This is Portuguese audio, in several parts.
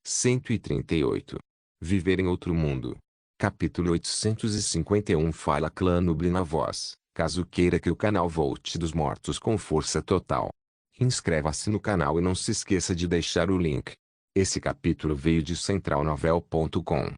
138. Viver em outro mundo. Capítulo 851. Fala Clã Nubli na voz, caso queira que o canal volte dos mortos com força total. Inscreva-se no canal e não se esqueça de deixar o link. Esse capítulo veio de centralnovel.com.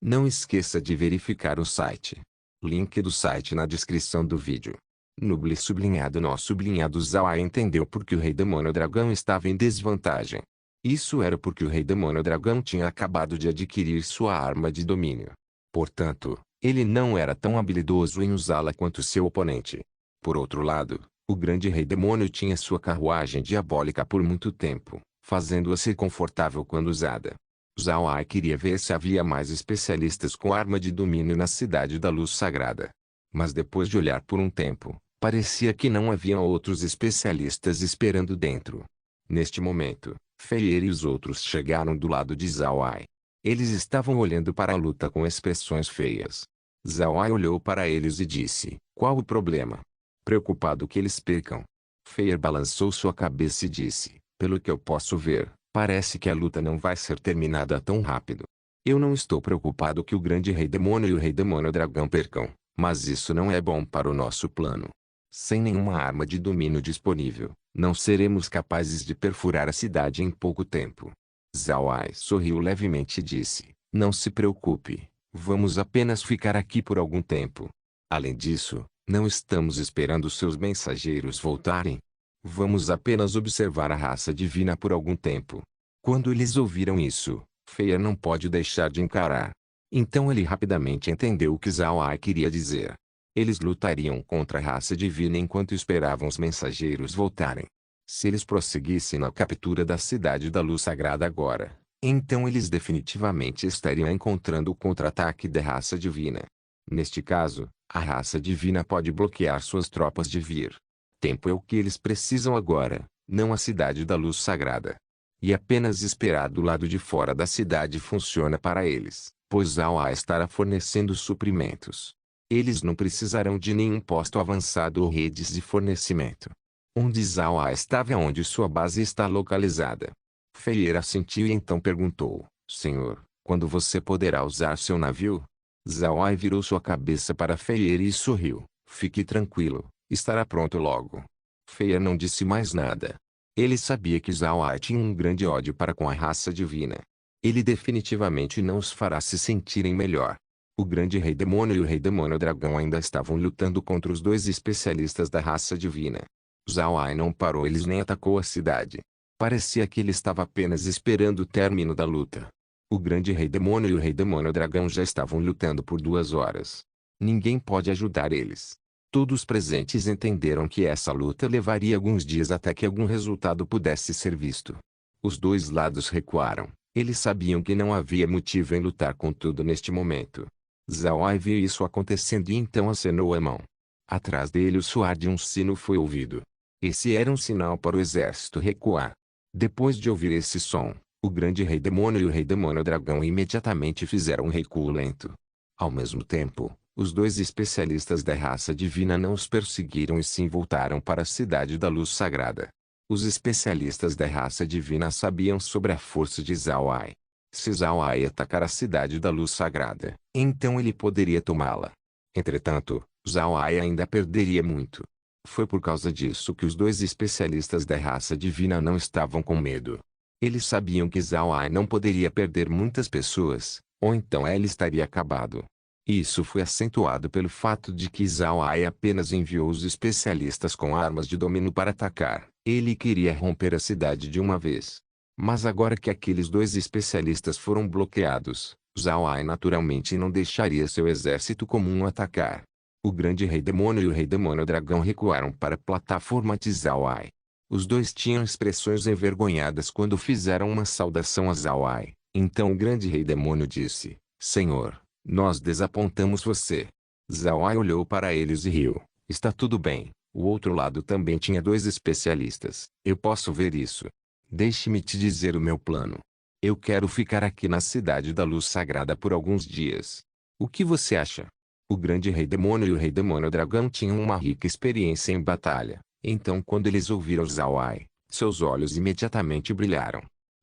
Não esqueça de verificar o site. Link do site na descrição do vídeo. Nubli sublinhado nó sublinhado Zawai entendeu porque o Rei Demônio Dragão estava em desvantagem. Isso era porque o Rei Demônio Dragão tinha acabado de adquirir sua arma de domínio. Portanto, ele não era tão habilidoso em usá-la quanto seu oponente. Por outro lado, o grande Rei Demônio tinha sua carruagem diabólica por muito tempo, fazendo-a ser confortável quando usada. Zawai queria ver se havia mais especialistas com arma de domínio na Cidade da Luz Sagrada. Mas depois de olhar por um tempo, parecia que não haviam outros especialistas esperando dentro. Neste momento, Feier e os outros chegaram do lado de Zawai. Eles estavam olhando para a luta com expressões feias. Zawai olhou para eles e disse: "Qual o problema?" Preocupado que eles percam. Feier balançou sua cabeça e disse: "Pelo que eu posso ver, parece que a luta não vai ser terminada tão rápido. Eu não estou preocupado que o grande Rei Demônio e o Rei Demônio Dragão percam, mas isso não é bom para o nosso plano. Sem nenhuma arma de domínio disponível, não seremos capazes de perfurar a cidade em pouco tempo." Zawai sorriu levemente e disse: "Não se preocupe, vamos apenas ficar aqui por algum tempo. Além disso, não estamos esperando seus mensageiros voltarem. Vamos apenas observar a raça divina por algum tempo." Quando eles ouviram isso, Feier não pôde deixar de encarar. Então ele rapidamente entendeu o que Zawai queria dizer. Eles lutariam contra a raça divina enquanto esperavam os mensageiros voltarem. Se eles prosseguissem na captura da Cidade da Luz Sagrada agora, então eles definitivamente estariam encontrando o contra-ataque da raça divina. Neste caso, a raça divina pode bloquear suas tropas de vir. Tempo é o que eles precisam agora, não a Cidade da Luz Sagrada. E apenas esperar do lado de fora da cidade funciona para eles, pois Zawai estará fornecendo suprimentos. Eles não precisarão de nenhum posto avançado ou redes de fornecimento. Onde Zawai estava é onde sua base está localizada. Feier assentiu e então perguntou: "Senhor, quando você poderá usar seu navio?" Zawai virou sua cabeça para Feier e sorriu: "Fique tranquilo, estará pronto logo." Feier não disse mais nada. Ele sabia que Zawai tinha um grande ódio para com a raça divina. Ele definitivamente não os fará se sentirem melhor. O grande Rei Demônio e o Rei Demônio Dragão ainda estavam lutando contra os dois especialistas da raça divina. Zawai não parou eles nem atacou a cidade. Parecia que ele estava apenas esperando o término da luta. O grande Rei Demônio e o Rei Demônio Dragão já estavam lutando por 2 horas. Ninguém pode ajudar eles. Todos presentes entenderam que essa luta levaria alguns dias até que algum resultado pudesse ser visto. Os dois lados recuaram. Eles sabiam que não havia motivo em lutar com tudo neste momento. Zawai viu isso acontecendo e então acenou a mão. Atrás dele o soar de um sino foi ouvido. Esse era um sinal para o exército recuar. Depois de ouvir esse som, o grande Rei Demônio e o Rei Demônio Dragão imediatamente fizeram um recuo lento. Ao mesmo tempo, os dois especialistas da raça divina não os perseguiram e sim voltaram para a Cidade da Luz Sagrada. Os especialistas da raça divina sabiam sobre a força de Zawai. Se Zawai atacar a Cidade da Luz Sagrada, então ele poderia tomá-la. Entretanto, Zawai ainda perderia muito. Foi por causa disso que os dois especialistas da raça divina não estavam com medo. Eles sabiam que Zawai não poderia perder muitas pessoas, ou então ele estaria acabado. Isso foi acentuado pelo fato de que Zawai apenas enviou os especialistas com armas de domínio para atacar. Ele queria romper a cidade de uma vez. Mas agora que aqueles dois especialistas foram bloqueados, Zawai naturalmente não deixaria seu exército comum atacar. O grande Rei Demônio e o Rei Demônio Dragão recuaram para a plataforma de Zawai. Os dois tinham expressões envergonhadas quando fizeram uma saudação a Zawai. Então o grande Rei Demônio disse: "Senhor, nós desapontamos você." Zawai olhou para eles e riu: "Está tudo bem, o outro lado também tinha dois especialistas. Eu posso ver isso. Deixe-me te dizer o meu plano. Eu quero ficar aqui na Cidade da Luz Sagrada por alguns dias. O que você acha?" O grande Rei Demônio e o Rei Demônio Dragão tinham uma rica experiência em batalha. Então quando eles ouviram Zawai, seus olhos imediatamente brilharam.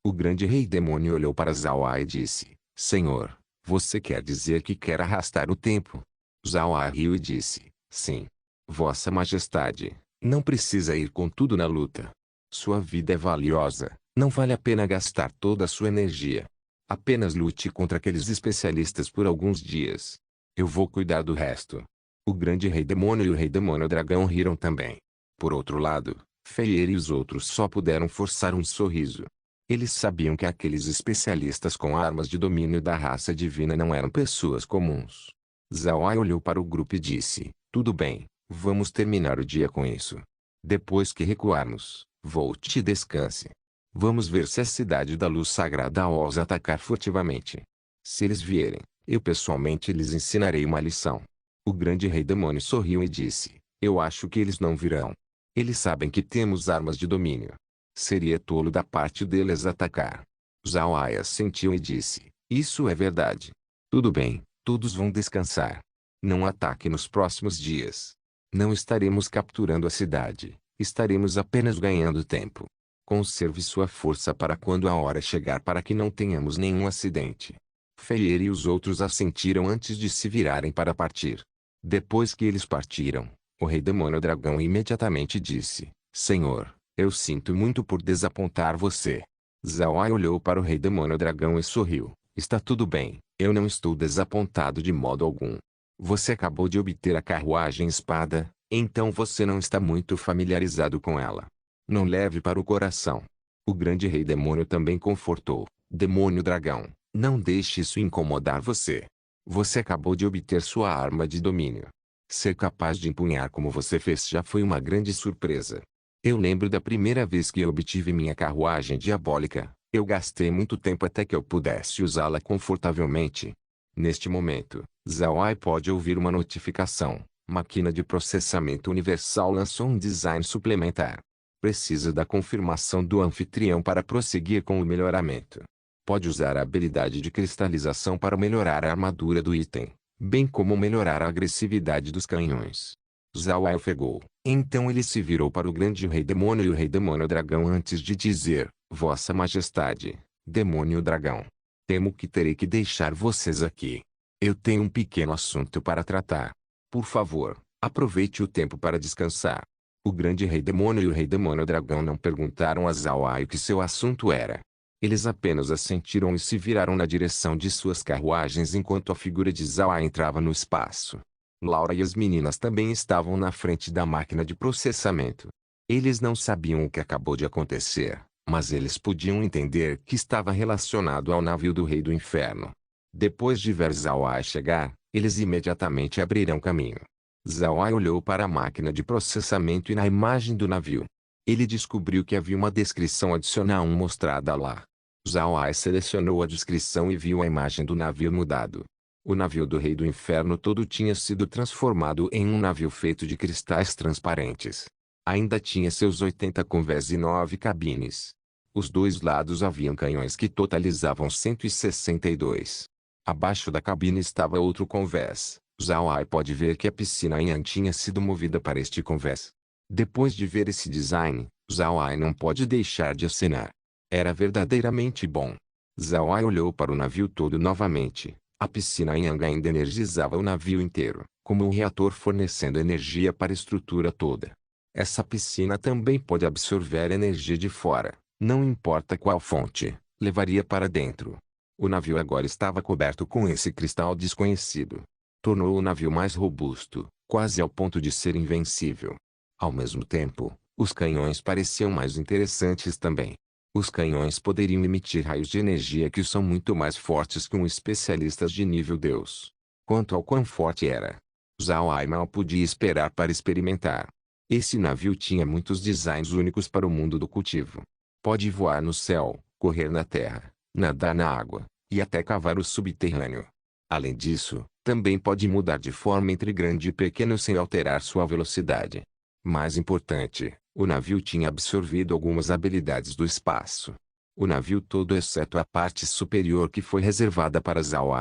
O grande rei demônio olhou para Zhao e disse, Senhor, você quer dizer que quer arrastar o tempo? Zhao riu e disse, sim. Vossa Majestade, não precisa ir com tudo na luta. Sua vida é valiosa, não vale a pena gastar toda a sua energia. Apenas lute contra aqueles especialistas por alguns dias. Eu vou cuidar do resto. O grande rei demônio e o rei demônio dragão riram também. Por outro lado, Feier e os outros só puderam forçar um sorriso. Eles sabiam que aqueles especialistas com armas de domínio da raça divina não eram pessoas comuns. Zhao olhou para o grupo e disse, tudo bem, vamos terminar o dia com isso. Depois que recuarmos, volte e descanse. Vamos ver se a cidade da luz sagrada ousa atacar furtivamente. Se eles vierem, eu pessoalmente lhes ensinarei uma lição. O grande rei demônio sorriu e disse, eu acho que eles não virão. Eles sabem que temos armas de domínio. Seria tolo da parte deles atacar. Zhao assentiu e disse, isso é verdade. Tudo bem, todos vão descansar. Não ataque nos próximos dias. Não estaremos capturando a cidade, estaremos apenas ganhando tempo. Conserve sua força para quando a hora chegar para que não tenhamos nenhum acidente. Feier e os outros assentiram antes de se virarem para partir. Depois que eles partiram, o rei demônio dragão imediatamente disse, Senhor, eu sinto muito por desapontar você. Zhao olhou para o rei demônio dragão e sorriu, está tudo bem, eu não estou desapontado de modo algum. Você acabou de obter a carruagem espada, então você não está muito familiarizado com ela. Não leve para o coração. O grande rei demônio também confortou, demônio dragão, não deixe isso incomodar você. Você acabou de obter sua arma de domínio. Ser capaz de empunhar como você fez já foi uma grande surpresa. Eu lembro da primeira vez que eu obtive minha carruagem diabólica, eu gastei muito tempo até que eu pudesse usá-la confortavelmente. Neste momento, Zhao pode ouvir uma notificação. Máquina de processamento universal lançou um design suplementar. Precisa da confirmação do anfitrião para prosseguir com o melhoramento. Pode usar a habilidade de cristalização para melhorar a armadura do item, bem como melhorar a agressividade dos canhões. Zhao ofegou. Então ele se virou para o grande rei demônio e o rei demônio dragão antes de dizer, Vossa Majestade, demônio dragão. Temo que terei que deixar vocês aqui. Eu tenho um pequeno assunto para tratar. Por favor, aproveite o tempo para descansar. O grande rei demônio e o rei demônio dragão não perguntaram a Zhao o que seu assunto era. Eles apenas assentiram e se viraram na direção de suas carruagens enquanto a figura de Zhao entrava no espaço. Laura e as meninas também estavam na frente da máquina de processamento. Eles não sabiam o que acabou de acontecer, mas eles podiam entender que estava relacionado ao navio do Rei do Inferno. Depois de ver Zhao chegar, eles imediatamente abriram caminho. Zhao olhou para a máquina de processamento e na imagem do navio. Ele descobriu que havia uma descrição adicional mostrada lá. Zhao selecionou a descrição e viu a imagem do navio mudado. O navio do Rei do Inferno todo tinha sido transformado em um navio feito de cristais transparentes. Ainda tinha seus 80 convés e 9 cabines. Os dois lados haviam canhões que totalizavam 162. Abaixo da cabine estava outro convés. Zhao pode ver que a piscina Yan tinha sido movida para este convés. Depois de ver esse design, Zhao não pode deixar de acenar. Era verdadeiramente bom. Zhao olhou para o navio todo novamente. A piscina Yang ainda energizava o navio inteiro, como um reator fornecendo energia para a estrutura toda. Essa piscina também pode absorver energia de fora, não importa qual fonte, levaria para dentro. O navio agora estava coberto com esse cristal desconhecido. Tornou o navio mais robusto, quase ao ponto de ser invencível. Ao mesmo tempo, os canhões pareciam mais interessantes também. Os canhões poderiam emitir raios de energia que são muito mais fortes que um especialista de nível Deus. Quanto ao quão forte era, Zhao mal podia esperar para experimentar. Esse navio tinha muitos designs únicos para o mundo do cultivo. Pode voar no céu, correr na terra, nadar na água, e até cavar o subterrâneo. Além disso, também pode mudar de forma entre grande e pequeno sem alterar sua velocidade. Mais importante, o navio tinha absorvido algumas habilidades do espaço. O navio todo exceto a parte superior que foi reservada para Zhao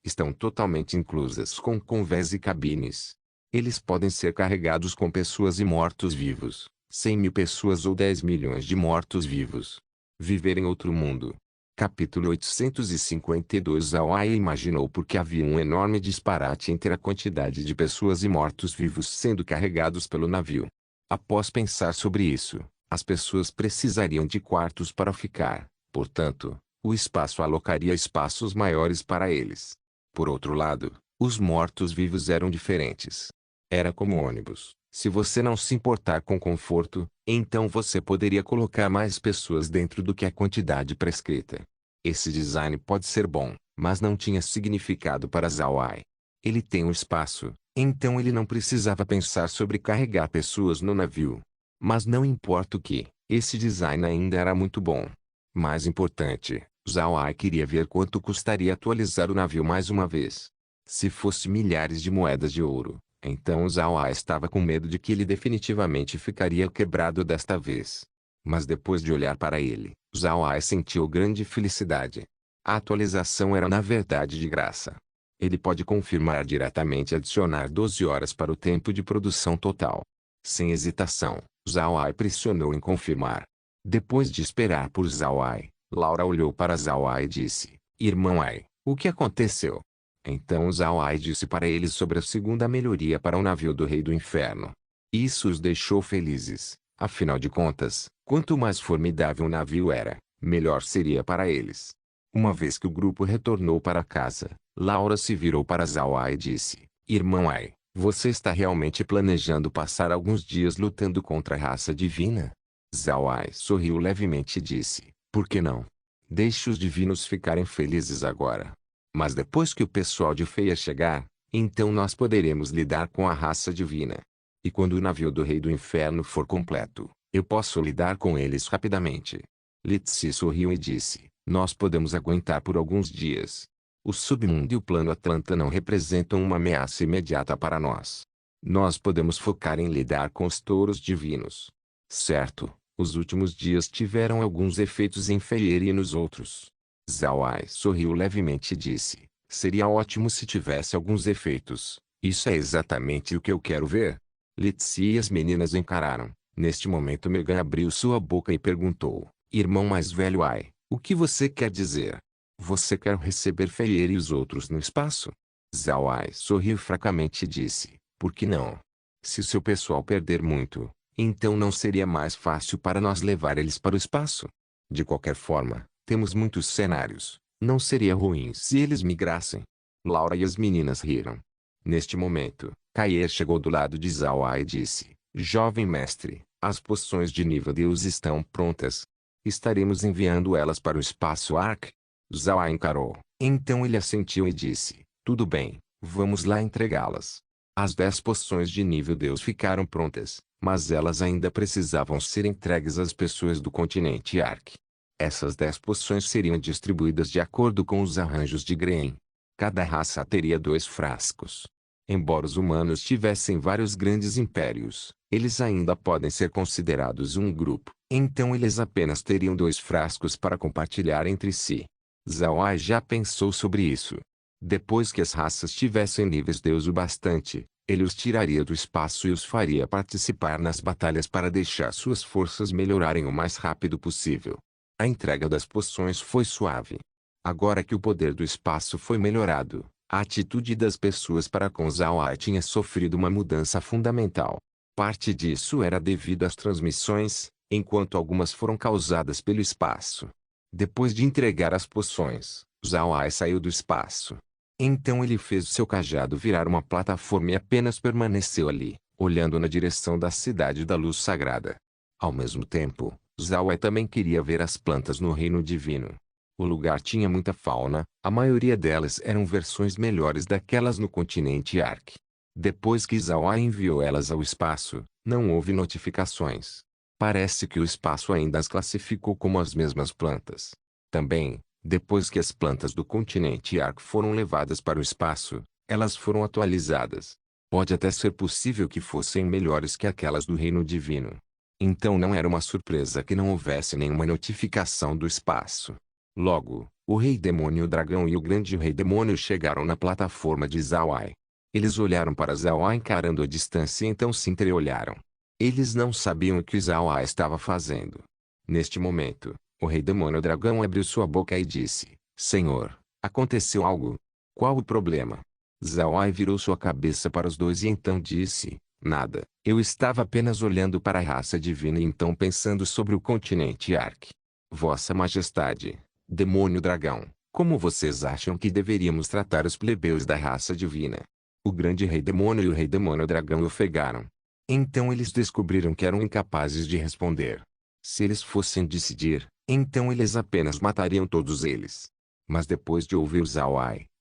estão totalmente inclusas com convés e cabines. Eles podem ser carregados com pessoas e mortos-vivos, 100.000 pessoas ou 10 milhões de mortos-vivos. Viver em outro mundo. Capítulo 852. Zawai imaginou porque havia um enorme disparate entre a quantidade de pessoas e mortos-vivos sendo carregados pelo navio. Após pensar sobre isso, as pessoas precisariam de quartos para ficar, portanto, o espaço alocaria espaços maiores para eles. Por outro lado, os mortos-vivos eram diferentes. Era como ônibus. Se você não se importar com conforto, então você poderia colocar mais pessoas dentro do que a quantidade prescrita. Esse design pode ser bom, mas não tinha significado para Zawai. Ele tem um espaço, então ele não precisava pensar sobre carregar pessoas no navio. Mas não importa o que, esse design ainda era muito bom. Mais importante, Zawai queria ver quanto custaria atualizar o navio mais uma vez. Se fosse milhares de moedas de ouro, então Zawai estava com medo de que ele definitivamente ficaria quebrado desta vez. Mas depois de olhar para ele, Zawai sentiu grande felicidade. A atualização era na verdade de graça. Ele pode confirmar diretamente adicionar 12 horas para o tempo de produção total. Sem hesitação, Zawai pressionou em confirmar. Depois de esperar por Zawai, Laura olhou para Zawai e disse: Irmão Ai, o que aconteceu? Então Zawai disse para eles sobre a segunda melhoria para o navio do Rei do Inferno. Isso os deixou felizes. Afinal de contas, quanto mais formidável o navio era, melhor seria para eles. Uma vez que o grupo retornou para casa, Laura se virou para Zawai e disse: Irmão Ai, você está realmente planejando passar alguns dias lutando contra a raça divina? Zawai sorriu levemente e disse: Por que não? Deixe os divinos ficarem felizes agora. Mas depois que o pessoal de Feia chegar, então nós poderemos lidar com a raça divina. E quando o navio do Rei do Inferno for completo, eu posso lidar com eles rapidamente. Litsi sorriu e disse: Nós podemos aguentar por alguns dias. O submundo e o plano Atlanta não representam uma ameaça imediata para nós. Nós podemos focar em lidar com os touros divinos. Certo, os últimos dias tiveram alguns efeitos em Feyer e nos outros. Zawai sorriu levemente e disse: Seria ótimo se tivesse alguns efeitos. Isso é exatamente o que eu quero ver. Litsi e as meninas encararam. Neste momento Megan abriu sua boca e perguntou: Irmão mais velho Ai, o que você quer dizer? Você quer receber Feyer e os outros no espaço? Zawai sorriu fracamente e disse: Por que não? Se seu pessoal perder muito, então não seria mais fácil para nós levar eles para o espaço? De qualquer forma, temos muitos cenários. Não seria ruim se eles migrassem. Laura e as meninas riram. Neste momento, Kaie chegou do lado de Zawai e disse: Jovem mestre, as poções de nível Deus estão prontas. Estaremos enviando elas para o espaço Ark? Zawai encarou. Então ele assentiu e disse: Tudo bem, vamos lá entregá-las. As 10 poções de nível Deus ficaram prontas, mas elas ainda precisavam ser entregues às pessoas do continente Ark. Essas 10 poções seriam distribuídas de acordo com os arranjos de Green. Cada raça teria 2 frascos. Embora os humanos tivessem vários grandes impérios, eles ainda podem ser considerados um grupo, então eles apenas teriam 2 frascos para compartilhar entre si. Zawai já pensou sobre isso. Depois que as raças tivessem níveis Deus o bastante, ele os tiraria do espaço e os faria participar nas batalhas para deixar suas forças melhorarem o mais rápido possível. A entrega das poções foi suave. Agora que o poder do espaço foi melhorado, a atitude das pessoas para com Zawai tinha sofrido uma mudança fundamental. Parte disso era devido às transmissões, enquanto algumas foram causadas pelo espaço. Depois de entregar as poções, Zawai saiu do espaço. Então ele fez seu cajado virar uma plataforma e apenas permaneceu ali, olhando na direção da cidade da luz sagrada. Ao mesmo tempo, Zawai também queria ver as plantas no reino divino. O lugar tinha muita fauna, a maioria delas eram versões melhores daquelas no continente Ark. Depois que Zawai enviou elas ao espaço, não houve notificações. Parece que o espaço ainda as classificou como as mesmas plantas. Também, depois que as plantas do continente Ark foram levadas para o espaço, elas foram atualizadas. Pode até ser possível que fossem melhores que aquelas do reino divino. Então não era uma surpresa que não houvesse nenhuma notificação do espaço. Logo, o Rei Demônio Dragão e o Grande Rei Demônio chegaram na plataforma de Zawai. Eles olharam para Zawai encarando a distância e então se entreolharam. Eles não sabiam o que Zawai estava fazendo. Neste momento, O rei demônio dragão abriu sua boca e disse: Senhor, aconteceu algo? Qual o problema? Zhao virou sua cabeça para os dois e então disse: Nada, eu estava apenas olhando para a raça divina e então pensando sobre o continente Ark. Vossa Majestade, demônio dragão, como vocês acham que deveríamos tratar os plebeus da raça divina? O grande rei demônio e o rei demônio dragão ofegaram. Então eles descobriram que eram incapazes de responder. Se eles fossem decidir, então eles apenas matariam todos eles. Mas depois de ouvir Zhao,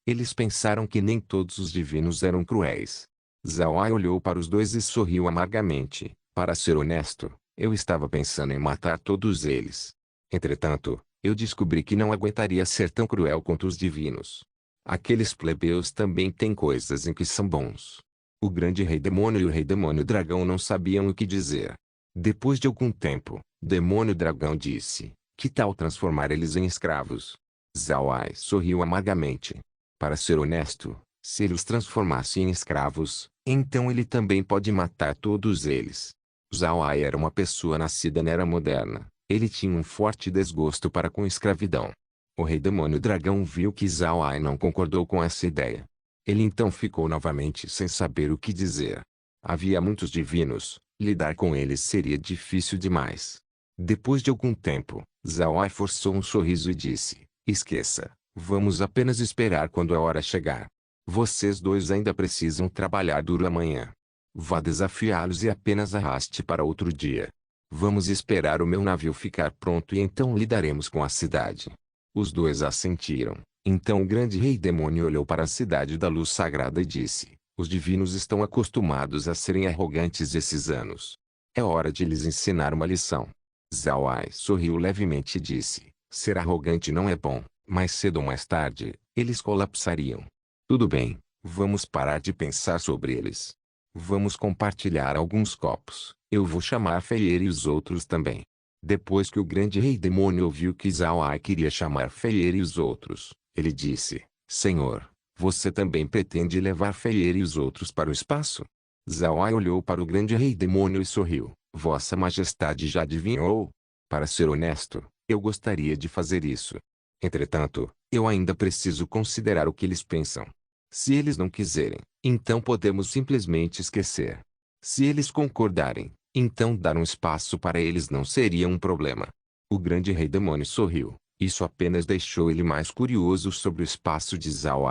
eles pensaram que nem todos os divinos eram cruéis. Zhao olhou para os dois e sorriu amargamente. Para ser honesto, eu estava pensando em matar todos eles. Entretanto, eu descobri que não aguentaria ser tão cruel quanto os divinos. Aqueles plebeus também têm coisas em que são bons. O grande rei demônio e o rei demônio dragão não sabiam o que dizer. Depois de algum tempo, demônio dragão disse: Que tal transformar eles em escravos? Zhao sorriu amargamente. Para ser honesto, se ele os transformasse em escravos, então ele também pode matar todos eles. Zhao era uma pessoa nascida na Era Moderna. Ele tinha um forte desgosto para com escravidão. O rei demônio dragão viu que Zhao não concordou com essa ideia. Ele então ficou novamente sem saber o que dizer. Havia muitos divinos, lidar com eles seria difícil demais. Depois de algum tempo, Zhao forçou um sorriso e disse: Esqueça, vamos apenas esperar quando a hora chegar. Vocês dois ainda precisam trabalhar duro amanhã. Vá desafiá-los e apenas arraste para outro dia. Vamos esperar o meu navio ficar pronto e então lidaremos com a cidade. Os dois assentiram. Então o grande rei demônio olhou para a cidade da luz sagrada e disse: Os divinos estão acostumados a serem arrogantes esses anos. É hora de lhes ensinar uma lição. Zhao sorriu levemente e disse: Ser arrogante não é bom, mas cedo ou mais tarde, eles colapsariam. Tudo bem, vamos parar de pensar sobre eles. Vamos compartilhar alguns copos. Eu vou chamar Feier e os outros também. Depois que o grande rei demônio ouviu que Zhao queria chamar Feier e os outros, ele disse: Senhor, você também pretende levar Feier e os outros para o espaço? Zhao olhou para o grande rei demônio e sorriu: Vossa Majestade já adivinhou? Para ser honesto, eu gostaria de fazer isso. Entretanto, eu ainda preciso considerar o que eles pensam. Se eles não quiserem, então podemos simplesmente esquecer. Se eles concordarem, então dar um espaço para eles não seria um problema. O grande rei demônio sorriu. Isso apenas deixou ele mais curioso sobre o espaço de Zhao.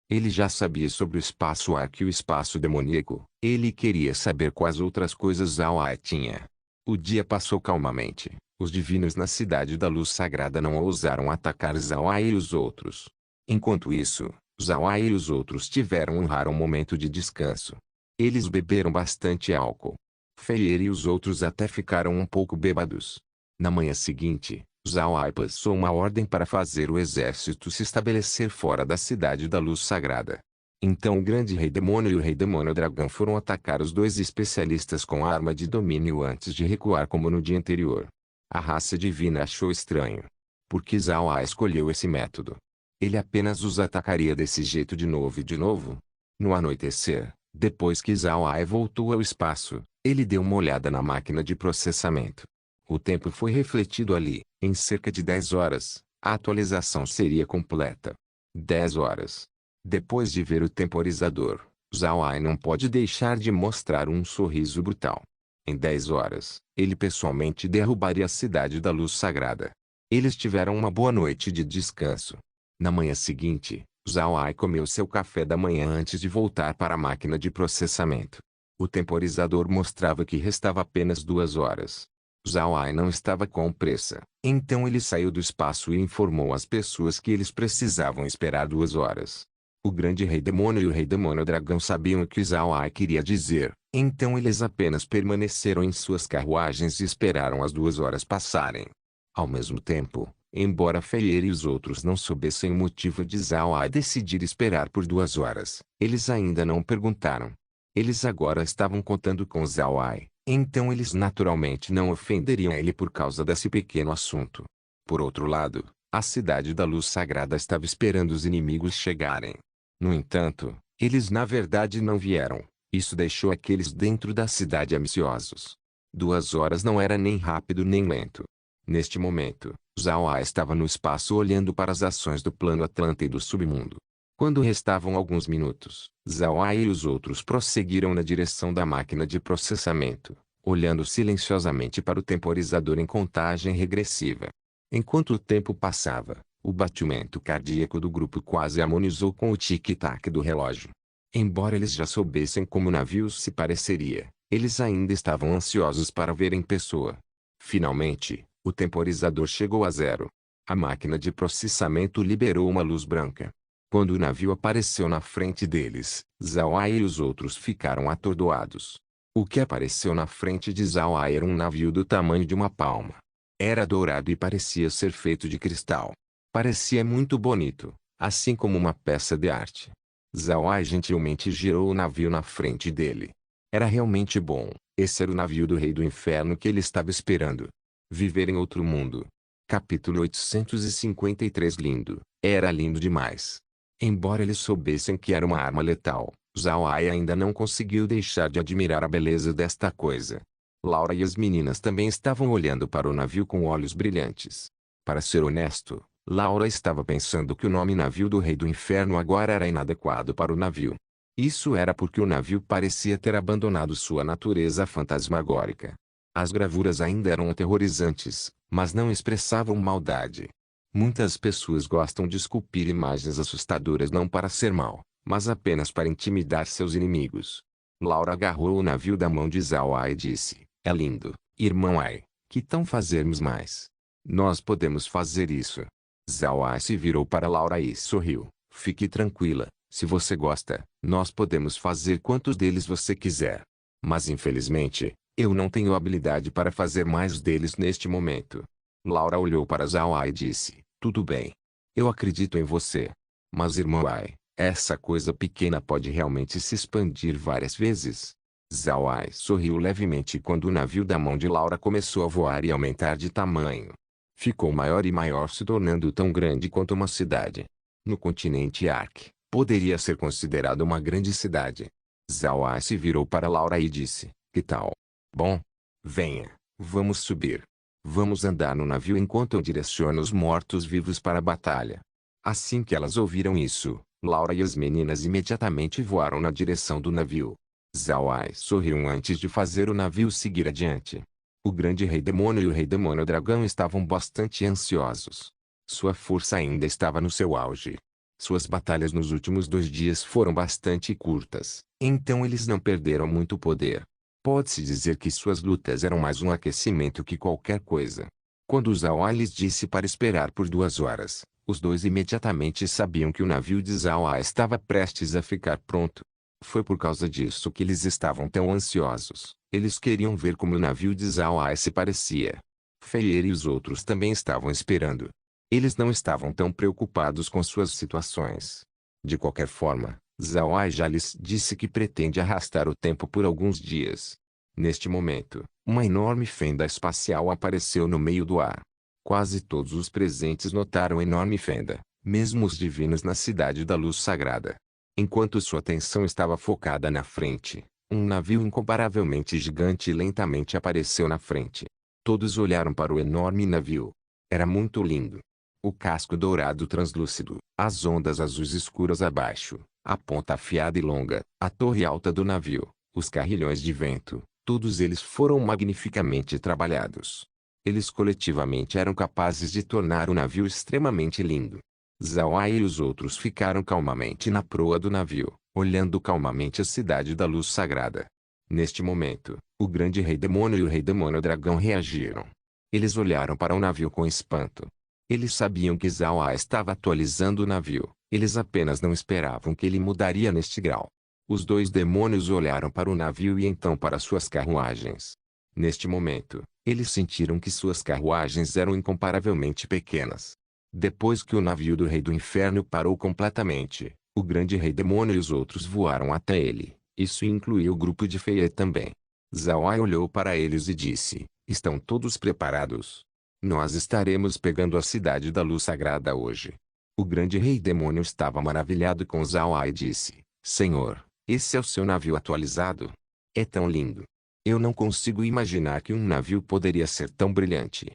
Ele já sabia sobre o espaço Ark e o espaço demoníaco. Ele queria saber quais outras coisas Zhao tinha. O dia passou calmamente. Os divinos na cidade da luz sagrada não ousaram atacar Zhao e os outros. Enquanto isso, Zhao e os outros tiveram um raro momento de descanso. Eles beberam bastante álcool. Feier e os outros até ficaram um pouco bêbados. Na manhã seguinte, Zhao passou uma ordem para fazer o exército se estabelecer fora da cidade da luz sagrada. Então o grande rei demônio e o rei demônio dragão foram atacar os dois especialistas com arma de domínio antes de recuar como no dia anterior. A raça divina achou estranho. Por que Zhao escolheu esse método? Ele apenas os atacaria desse jeito de novo e de novo? No anoitecer, depois que Zhao voltou ao espaço, ele deu uma olhada na máquina de processamento. O tempo foi refletido ali. Em cerca de 10 horas, a atualização seria completa. 10 horas. Depois de ver o temporizador, Zhao não pode deixar de mostrar um sorriso brutal. Em 10 horas, ele pessoalmente derrubaria a cidade da luz sagrada. Eles tiveram uma boa noite de descanso. Na manhã seguinte, Zhao comeu seu café da manhã antes de voltar para a máquina de processamento. O temporizador mostrava que restava apenas 2 horas. Zhao não estava com pressa, então ele saiu do espaço e informou às pessoas que eles precisavam esperar 2 horas. O grande rei demônio e o rei demônio dragão sabiam o que Zhao queria dizer, então eles apenas permaneceram em suas carruagens e esperaram as 2 horas passarem. Ao mesmo tempo, embora Feier e os outros não soubessem o motivo de Zhao decidir esperar por 2 horas, eles ainda não perguntaram. Eles agora estavam contando com Zhao, então eles naturalmente não ofenderiam ele por causa desse pequeno assunto. Por outro lado, a cidade da luz sagrada estava esperando os inimigos chegarem. No entanto, eles na verdade não vieram. Isso deixou aqueles dentro da cidade ambiciosos. 2 horas não era nem rápido nem lento. Neste momento, Zhao estava no espaço olhando para as ações do plano Atlante e do submundo. Quando restavam alguns minutos, Zhao e os outros prosseguiram na direção da máquina de processamento, olhando silenciosamente para o temporizador em contagem regressiva. Enquanto o tempo passava, o batimento cardíaco do grupo quase harmonizou com o tic-tac do relógio. Embora eles já soubessem como o navio se pareceria, eles ainda estavam ansiosos para ver em pessoa. Finalmente, o temporizador chegou a zero. A máquina de processamento liberou uma luz branca. Quando o navio apareceu na frente deles, Zhao e os outros ficaram atordoados. O que apareceu na frente de Zhao era um navio do tamanho de uma palma. Era dourado e parecia ser feito de cristal. Parecia muito bonito, assim como uma peça de arte. Zhao gentilmente girou o navio na frente dele. Era realmente bom. Esse era o navio do Rei do Inferno que ele estava esperando. Viver em outro mundo. Capítulo 853. Lindo. Era lindo demais. Embora eles soubessem que era uma arma letal, Zhao ainda não conseguiu deixar de admirar a beleza desta coisa. Laura e as meninas também estavam olhando para o navio com olhos brilhantes. Para ser honesto, Laura estava pensando que o nome Navio do Rei do Inferno agora era inadequado para o navio. Isso era porque o navio parecia ter abandonado sua natureza fantasmagórica. As gravuras ainda eram aterrorizantes, mas não expressavam maldade. Muitas pessoas gostam de esculpir imagens assustadoras não para ser mal, mas apenas para intimidar seus inimigos. Laura agarrou o navio da mão de Zhao e disse: "É lindo, irmão Ai. Que tal fazermos mais? Nós podemos fazer isso." Zhao se virou para Laura e sorriu. "Fique tranquila, se você gosta, nós podemos fazer quantos deles você quiser. Mas infelizmente, eu não tenho habilidade para fazer mais deles neste momento." Laura olhou para Zhao e disse: "Tudo bem. Eu acredito em você. Mas irmão Ai, essa coisa pequena pode realmente se expandir várias vezes?" Zhao sorriu levemente quando o navio da mão de Laura começou a voar e aumentar de tamanho. Ficou maior e maior, se tornando tão grande quanto uma cidade. No continente Ark, poderia ser considerado uma grande cidade. Zhao se virou para Laura e disse: "Que tal? Bom, venha, vamos subir. Vamos andar no navio enquanto eu direciono os mortos-vivos para a batalha." Assim que elas ouviram isso, Laura e as meninas imediatamente voaram na direção do navio. Zhao sorriu antes de fazer o navio seguir adiante. O grande rei demônio e o rei demônio dragão estavam bastante ansiosos. Sua força ainda estava no seu auge. Suas batalhas nos últimos 2 dias foram bastante curtas, então eles não perderam muito poder. Pode-se dizer que suas lutas eram mais um aquecimento que qualquer coisa. Quando Zhao lhes disse para esperar por 2 horas, os dois imediatamente sabiam que o navio de Zhao estava prestes a ficar pronto. Foi por causa disso que eles estavam tão ansiosos. Eles queriam ver como o navio de Zhao se parecia. Feier e os outros também estavam esperando. Eles não estavam tão preocupados com suas situações. De qualquer forma, Zhao já lhes disse que pretende arrastar o tempo por alguns dias. Neste momento, uma enorme fenda espacial apareceu no meio do ar. Quase todos os presentes notaram a enorme fenda, mesmo os divinos na Cidade da Luz Sagrada. Enquanto sua atenção estava focada na frente, um navio incomparavelmente gigante lentamente apareceu na frente. Todos olharam para o enorme navio. Era muito lindo. O casco dourado translúcido, as ondas azuis escuras abaixo, a ponta afiada e longa, a torre alta do navio, os carrilhões de vento, todos eles foram magnificamente trabalhados. Eles coletivamente eram capazes de tornar o navio extremamente lindo. Zhao e os outros ficaram calmamente na proa do navio, olhando calmamente a Cidade da Luz Sagrada. Neste momento, o grande rei demônio e o rei demônio dragão reagiram. Eles olharam para o navio com espanto. Eles sabiam que Zhao estava atualizando o navio, eles apenas não esperavam que ele mudaria neste grau. Os dois demônios olharam para o navio e então para suas carruagens. Neste momento, eles sentiram que suas carruagens eram incomparavelmente pequenas. Depois que o navio do Rei do Inferno parou completamente, o grande rei demônio e os outros voaram até ele. Isso incluía o grupo de Feier também. Zhao olhou para eles e disse: "Estão todos preparados? Nós estaremos pegando a Cidade da Luz Sagrada hoje." O grande rei demônio estava maravilhado com Zhao e disse: "Senhor, esse é o seu navio atualizado? É tão lindo. Eu não consigo imaginar que um navio poderia ser tão brilhante."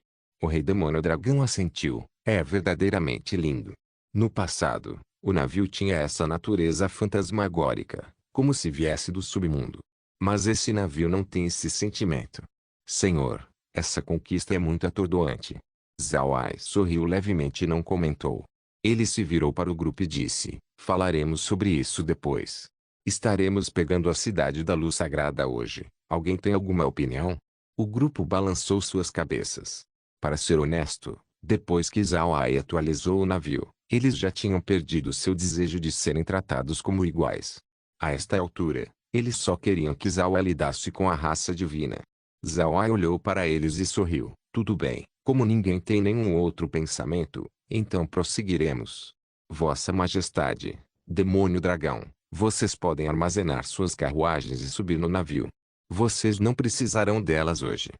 O rei demônio dragão assentiu. É verdadeiramente lindo. No passado, o navio tinha essa natureza fantasmagórica, como se viesse do submundo. Mas esse navio não tem esse sentimento. Senhor, essa conquista é muito atordoante. Zhao Ai sorriu levemente e não comentou. Ele se virou para o grupo e disse, falaremos sobre isso depois. Estaremos pegando a cidade da luz sagrada hoje. Alguém tem alguma opinião? O grupo balançou suas cabeças. Para ser honesto, depois que Zhao Ai atualizou o navio, eles já tinham perdido seu desejo de serem tratados como iguais. A esta altura, eles só queriam que Zhao Ai lidasse com a raça divina. Zhao Ai olhou para eles e sorriu. Tudo bem, como ninguém tem nenhum outro pensamento, então prosseguiremos. Vossa Majestade, demônio dragão, vocês podem armazenar suas carruagens e subir no navio. Vocês não precisarão delas hoje.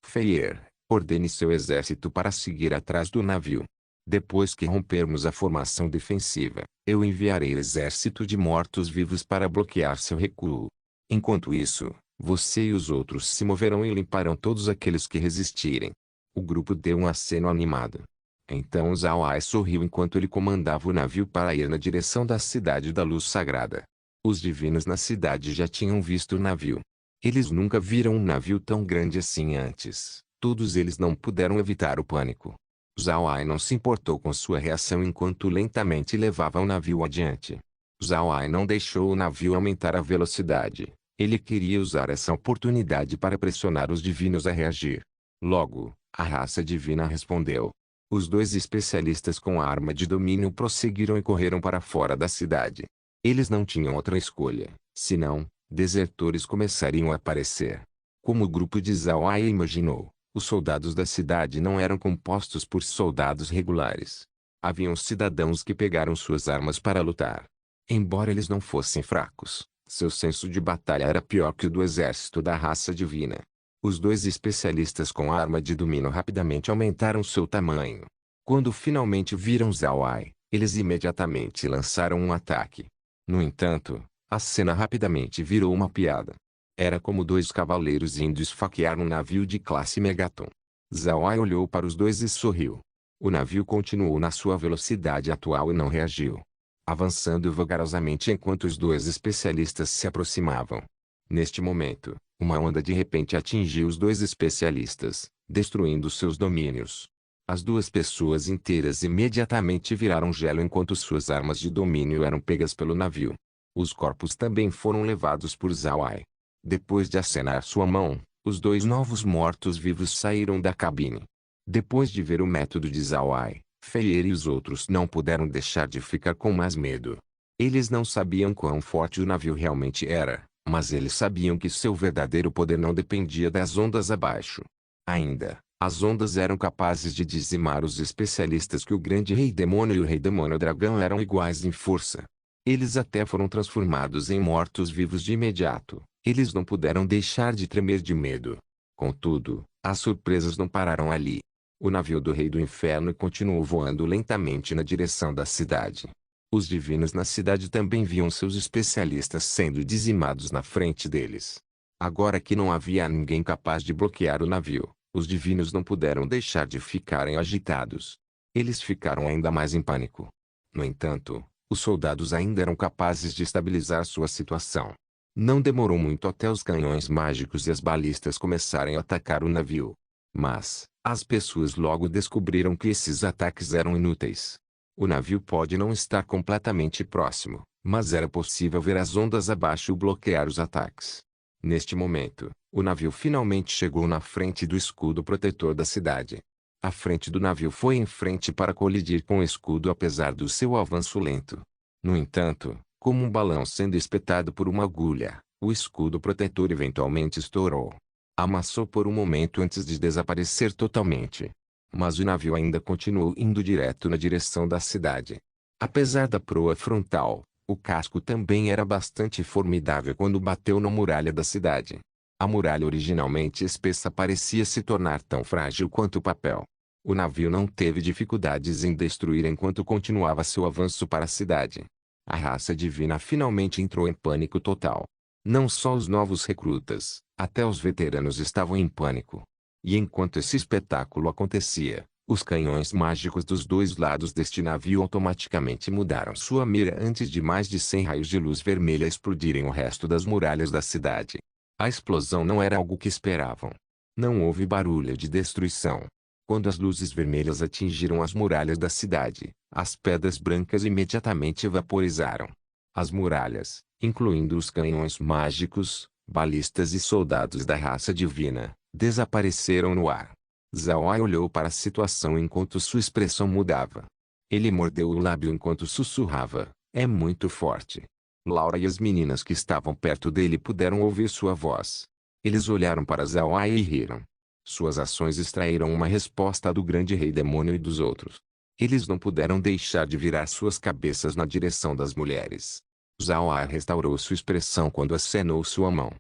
Feier, ordene seu exército para seguir atrás do navio. Depois que rompermos a formação defensiva, eu enviarei exército de mortos-vivos para bloquear seu recuo. Enquanto isso, você e os outros se moverão e limparão todos aqueles que resistirem. O grupo deu um aceno animado. Então Zhao Ai sorriu enquanto ele comandava o navio para ir na direção da cidade da luz sagrada. Os divinos na cidade já tinham visto o navio. Eles nunca viram um navio tão grande assim antes. Todos eles não puderam evitar o pânico. Zhao Ai não se importou com sua reação enquanto lentamente levava o navio adiante. Zhao Ai não deixou o navio aumentar a velocidade. Ele queria usar essa oportunidade para pressionar os divinos a reagir. Logo, a raça divina respondeu. Os dois especialistas com a arma de domínio prosseguiram e correram para fora da cidade. Eles não tinham outra escolha, senão, desertores começariam a aparecer. Como o grupo de Zhao Ai imaginou, os soldados da cidade não eram compostos por soldados regulares. Haviam cidadãos que pegaram suas armas para lutar. Embora eles não fossem fracos, seu senso de batalha era pior que o do exército da raça divina. Os dois especialistas com a arma de domínio rapidamente aumentaram seu tamanho. Quando finalmente viram Zhao Ai, eles imediatamente lançaram um ataque. No entanto, a cena rapidamente virou uma piada. Era como dois cavaleiros indo esfaquear um navio de classe Megaton. Zhao Ai olhou para os dois e sorriu. O navio continuou na sua velocidade atual e não reagiu, avançando vagarosamente enquanto os dois especialistas se aproximavam. Neste momento, uma onda de repente atingiu os dois especialistas, destruindo seus domínios. As duas pessoas inteiras imediatamente viraram gelo enquanto suas armas de domínio eram pegas pelo navio. Os corpos também foram levados por Zhao Ai. Depois de acenar sua mão, os dois novos mortos-vivos saíram da cabine. Depois de ver o método de Zhao Ai, Feier e os outros não puderam deixar de ficar com mais medo. Eles não sabiam quão forte o navio realmente era, mas eles sabiam que seu verdadeiro poder não dependia das ondas abaixo. Ainda, as ondas eram capazes de dizimar os especialistas que o grande rei demônio e o rei demônio dragão eram iguais em força. Eles até foram transformados em mortos-vivos de imediato. Eles não puderam deixar de tremer de medo. Contudo, as surpresas não pararam ali. O navio do Rei do Inferno continuou voando lentamente na direção da cidade. Os divinos na cidade também viam seus especialistas sendo dizimados na frente deles. Agora que não havia ninguém capaz de bloquear o navio, os divinos não puderam deixar de ficarem agitados. Eles ficaram ainda mais em pânico. No entanto, os soldados ainda eram capazes de estabilizar sua situação. Não demorou muito até os canhões mágicos e as balistas começarem a atacar o navio. Mas, as pessoas logo descobriram que esses ataques eram inúteis. O navio pode não estar completamente próximo, mas era possível ver as ondas abaixo e bloquear os ataques. Neste momento, o navio finalmente chegou na frente do escudo protetor da cidade. A frente do navio foi em frente para colidir com o escudo apesar do seu avanço lento. No entanto, como um balão sendo espetado por uma agulha, o escudo protetor eventualmente estourou. Amassou por um momento antes de desaparecer totalmente. Mas o navio ainda continuou indo direto na direção da cidade. Apesar da proa frontal, o casco também era bastante formidável quando bateu na muralha da cidade. A muralha originalmente espessa parecia se tornar tão frágil quanto o papel. O navio não teve dificuldades em destruir enquanto continuava seu avanço para a cidade. A raça divina finalmente entrou em pânico total. Não só os novos recrutas, até os veteranos estavam em pânico. E enquanto esse espetáculo acontecia, os canhões mágicos dos dois lados deste navio automaticamente mudaram sua mira antes de mais de 100 raios de luz vermelha explodirem o resto das muralhas da cidade. A explosão não era algo que esperavam. Não houve barulho de destruição. Quando as luzes vermelhas atingiram as muralhas da cidade, as pedras brancas imediatamente vaporizaram. As muralhas, incluindo os canhões mágicos, balistas e soldados da raça divina, desapareceram no ar. Zhao Ai olhou para a situação enquanto sua expressão mudava. Ele mordeu o lábio enquanto sussurrava, é muito forte. Laura e as meninas que estavam perto dele puderam ouvir sua voz. Eles olharam para Zhao Ai e riram. Suas ações extraíram uma resposta do grande rei demônio e dos outros. Eles não puderam deixar de virar suas cabeças na direção das mulheres. Zhao Ai restaurou sua expressão quando acenou sua mão.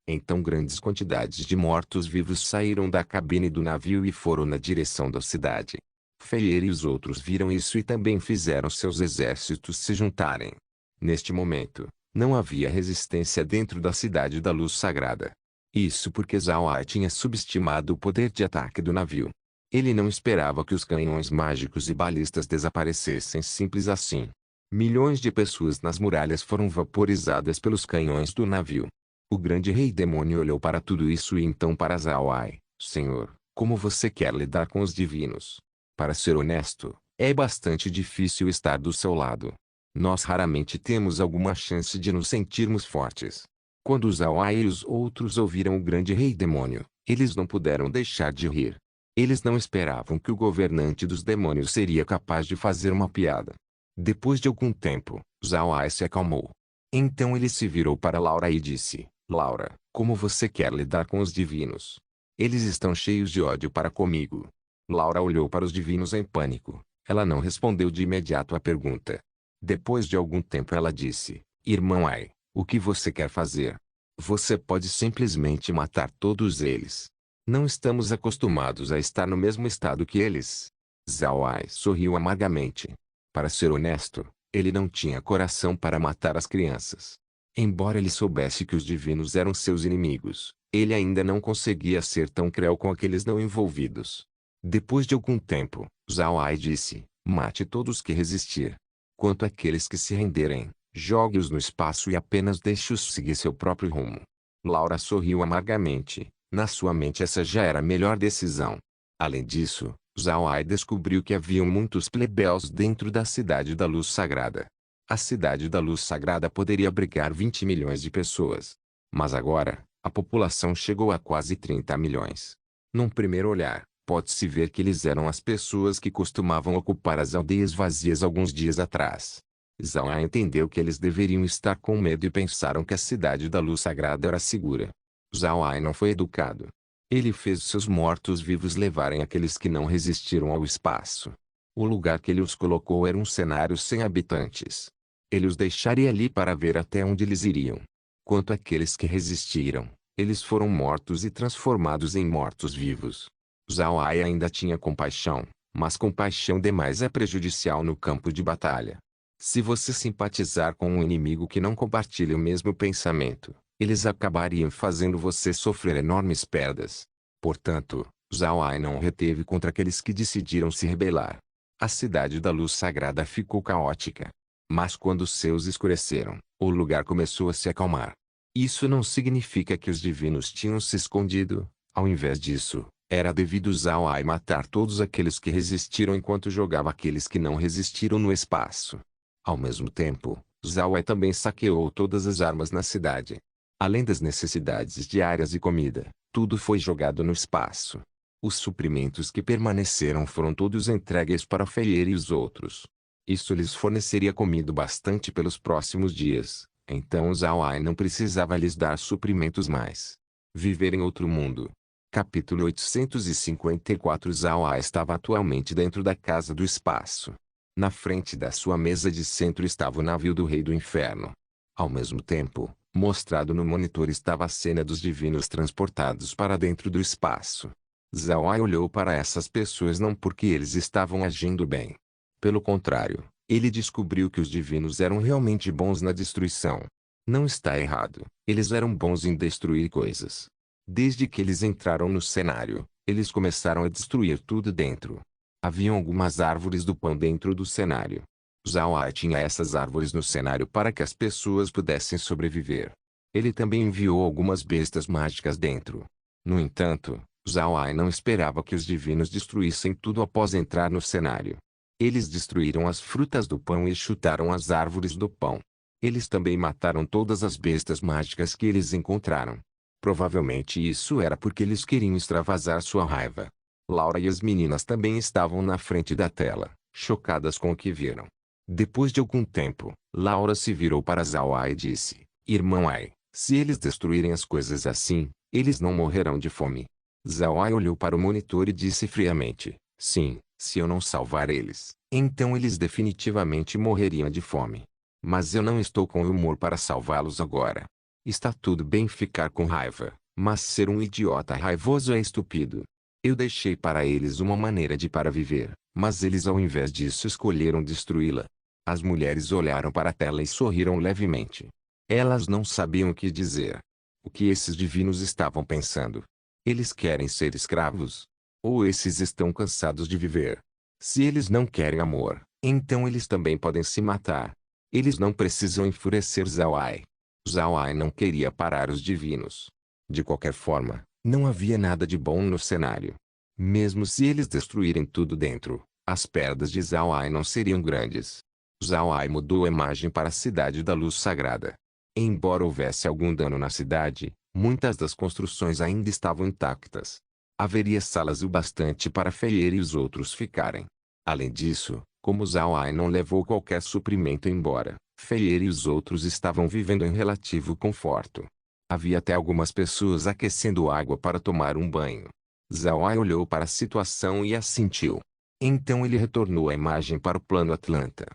Então grandes quantidades de mortos-vivos saíram da cabine do navio e foram na direção da cidade. Fei e os outros viram isso e também fizeram seus exércitos se juntarem. Neste momento, não havia resistência dentro da cidade da luz sagrada. Isso porque Zhao Ai tinha subestimado o poder de ataque do navio. Ele não esperava que os canhões mágicos e balistas desaparecessem simples assim. Milhões de pessoas nas muralhas foram vaporizadas pelos canhões do navio. O grande rei demônio olhou para tudo isso e então para Zhao Ai. Senhor, como você quer lidar com os divinos? Para ser honesto, é bastante difícil estar do seu lado. Nós raramente temos alguma chance de nos sentirmos fortes. Quando Zhao Ai e os outros ouviram o grande rei demônio, eles não puderam deixar de rir. Eles não esperavam que o governante dos demônios seria capaz de fazer uma piada. Depois de algum tempo, Zhao Ai se acalmou. Então ele se virou para Laura e disse, Laura, como você quer lidar com os divinos? Eles estão cheios de ódio para comigo. Laura olhou para os divinos em pânico. Ela não respondeu de imediato à pergunta. Depois de algum tempo ela disse, Irmão Ai, o que você quer fazer? Você pode simplesmente matar todos eles. Não estamos acostumados a estar no mesmo estado que eles. Zhao Ai sorriu amargamente. Para ser honesto, ele não tinha coração para matar as crianças. Embora ele soubesse que os divinos eram seus inimigos, ele ainda não conseguia ser tão cruel com aqueles não envolvidos. Depois de algum tempo, Zhao Ai disse, mate todos que resistir. Quanto àqueles que se renderem, jogue-os no espaço e apenas deixe-os seguir seu próprio rumo. Laura sorriu amargamente. Na sua mente essa já era a melhor decisão. Além disso, Zhao Ai descobriu que haviam muitos plebeus dentro da Cidade da Luz Sagrada. A Cidade da Luz Sagrada poderia abrigar 20 milhões de pessoas. Mas agora, a população chegou a quase 30 milhões. Num primeiro olhar, pode-se ver que eles eram as pessoas que costumavam ocupar as aldeias vazias alguns dias atrás. Zhao Ai entendeu que eles deveriam estar com medo e pensaram que a Cidade da Luz Sagrada era segura. Zhao Ai não foi educado. Ele fez seus mortos-vivos levarem aqueles que não resistiram ao espaço. O lugar que ele os colocou era um cenário sem habitantes. Ele os deixaria ali para ver até onde eles iriam. Quanto àqueles que resistiram, eles foram mortos e transformados em mortos-vivos. Zhao Ai ainda tinha compaixão, mas compaixão demais é prejudicial no campo de batalha. Se você simpatizar com um inimigo que não compartilha o mesmo pensamento, eles acabariam fazendo você sofrer enormes perdas. Portanto, Zhao Ai não reteve contra aqueles que decidiram se rebelar. A Cidade da Luz Sagrada ficou caótica. Mas quando os céus escureceram, o lugar começou a se acalmar. Isso não significa que os divinos tinham se escondido. Ao invés disso, era devido Zhao Ai matar todos aqueles que resistiram enquanto jogava aqueles que não resistiram no espaço. Ao mesmo tempo, Zhao Ai também saqueou todas as armas na cidade. Além das necessidades diárias e comida, tudo foi jogado no espaço. Os suprimentos que permaneceram foram todos entregues para Fei e os outros. Isso lhes forneceria comida bastante pelos próximos dias, então Zhao Ai não precisava lhes dar suprimentos mais. Viver em outro mundo. Capítulo 854. Zhao Ai estava atualmente dentro da Casa do Espaço. Na frente da sua mesa de centro estava o navio do Rei do Inferno. Ao mesmo tempo, mostrado no monitor estava a cena dos divinos transportados para dentro do espaço. Zhao Ai olhou para essas pessoas não porque eles estavam agindo bem. Pelo contrário, ele descobriu que os divinos eram realmente bons na destruição. Não está errado, eles eram bons em destruir coisas. Desde que eles entraram no cenário, Eles começaram a destruir tudo dentro. Haviam algumas árvores do pão dentro do cenário. Zhao Ai tinha essas árvores no cenário para que as pessoas pudessem sobreviver. Ele também enviou algumas bestas mágicas dentro. No entanto, Zhao Ai não esperava que os divinos destruíssem tudo após entrar no cenário. Eles destruíram as frutas do pão e chutaram as árvores do pão. Eles também mataram todas as bestas mágicas que eles encontraram. Provavelmente isso era porque eles queriam extravasar sua raiva. Laura e as meninas também estavam na frente da tela, chocadas com o que viram. Depois de algum tempo, Laura se virou para Zhao Ai e disse: Irmão Ai, se eles destruírem as coisas assim, eles não morrerão de fome. Zhao Ai olhou para o monitor e disse friamente: Sim, se eu não salvar eles, então eles definitivamente morreriam de fome. Mas eu não estou com humor para salvá-los agora. Está tudo bem ficar com raiva, mas ser um idiota raivoso é estúpido. Eu deixei para eles uma maneira de para viver, mas eles ao invés disso escolheram destruí-la. As mulheres olharam para a tela e sorriram levemente. Elas não sabiam o que dizer. O que esses divinos estavam pensando? Eles querem ser escravos? Ou esses estão cansados de viver? Se eles não querem amor, então eles também podem se matar. Eles não precisam enfurecer Zhao Ai. Zhao Ai não queria parar os divinos. De qualquer forma, não havia nada de bom no cenário. Mesmo se eles destruírem tudo dentro, as perdas de Zhao Ai não seriam grandes. Zhao Ai mudou a imagem para a cidade da luz sagrada. Embora houvesse algum dano na cidade, muitas das construções ainda estavam intactas. Haveria salas o bastante para Feier e os outros ficarem. Além disso, como Zhao Ai não levou qualquer suprimento embora, Feier e os outros estavam vivendo em relativo conforto. Havia até algumas pessoas aquecendo água para tomar um banho. Zhao Ai olhou para a situação e assentiu. Então ele retornou a imagem para o plano Atlanta.